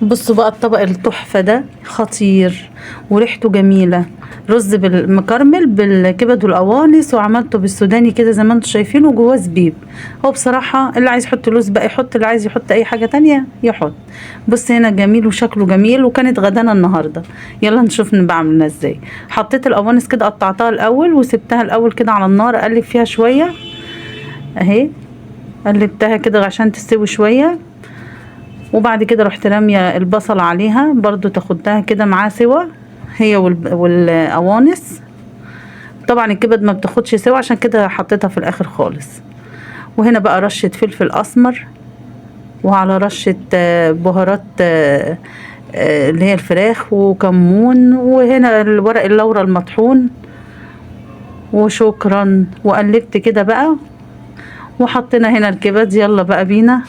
بصوا بقى الطبق التحفة ده خطير وريحته جميلة. رز بالمكرمل بالكبد والقوانص، وعملته بالسوداني كده زي ما انتم شايفين، وجواه زبيب. هو بصراحة اللي عايز يحط لوز بقى يحط، اللي عايز يحط اي حاجة تانية يحط. بص هنا جميل وشكله جميل، وكانت غدانا النهاردة. يلا نشوف بعملنا ازاي. حطيت القوانص كده، قطعتها الاول وسبتها الاول كده على النار اقلب فيها شوية اهي. قلبتها كده عشان تستوي شوية، وبعد كده رحت راميه البصل عليها برضو تاخدها كده معاه سوا، هي والقوانص. طبعا الكبد ما بتاخدش سوا، عشان كده حطيتها في الاخر خالص. وهنا بقى رشه فلفل اسمر، وعلى رشه بهارات اللي هي الفراخ، وكمون، وهنا الورق اللورا المطحون. وشكرا. وقلبت كده بقى، وحطينا هنا الكبد. يلا بقى بينا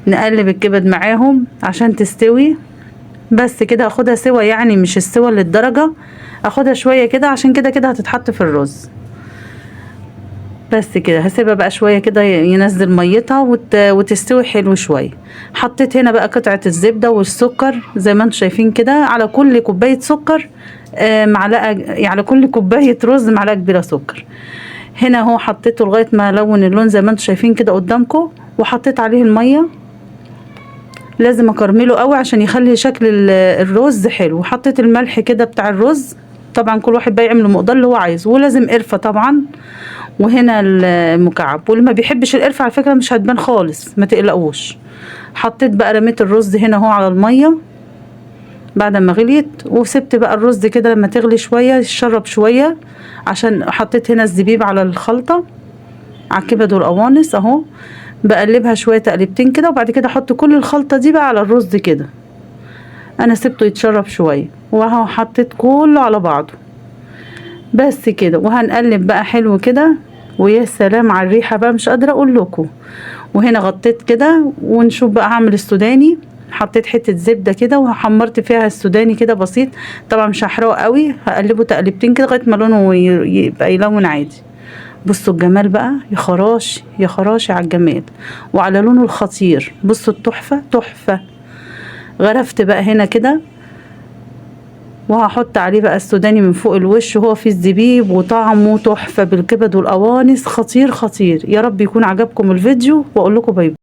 نقلب الكبد معاهم عشان تستوي. بس كده اخدها سوا، يعني مش السوا للدرجة، اخدها شوية كده، عشان كده كده هتتحط في الرز. بس كده هسيبها بقى شوية كده ينزل ميتها وتستوي حلو شوية. حطيت هنا بقى قطعة الزبدة والسكر زي ما انتم شايفين كده، على كل كوباية سكر معلقة، يعني على كل كوباية رز معلقة كبيرة سكر. هنا اهو حطيته لغاية ما لون اللون زي ما انتم شايفين كده قدامكم، وحطيت عليه المية. لازم اكرمله قوي عشان يخلي شكل الرز حلو. وحطيت الملح كده بتاع الرز، طبعا كل واحد بقى يعمل المقدار اللي هو عايزه، ولازم قرفه طبعا. وهنا المكعب، واللي ما بيحبش القرفه على فكره مش هتبان خالص، ما تقلقوش. حطيت بقى، رميت الرز هنا اهو على الميه بعد ما غليت، وسبت بقى الرز كده لما تغلي شويه يشرب شويه، عشان حطيت هنا الزبيب على الخلطه على الكبد والقوانص اهو. بقلبها شويه تقلبتين كده، وبعد كده احط كل الخلطه دي بقى على الرز كده. انا سبته يتشرب شويه، واهو حطيت كله على بعضه. بس كده، وهنقلب بقى حلو كده. ويا سلام على الريحه بقى، مش قادره اقول لكم. وهنا غطيت كده، ونشوف بقى هعمل السوداني. حطيت حته زبده كده وحمرت فيها السوداني كده بسيط، طبعا مش هحرقه قوي، هقلبه تقلبتين كده لغايه ما لونه يبقى يلون عادي. بصوا الجمال بقى، يا خراش يا خراش على الجمال وعلى لونه الخطير. بصوا التحفه تحفه. غرفت بقى هنا كده، وهحط عليه بقى السوداني من فوق الوش، وهو فيه الزبيب وطعمه تحفه بالكبد والقوانص، خطير خطير. يا رب يكون عجبكم الفيديو، واقول لكم باي باي.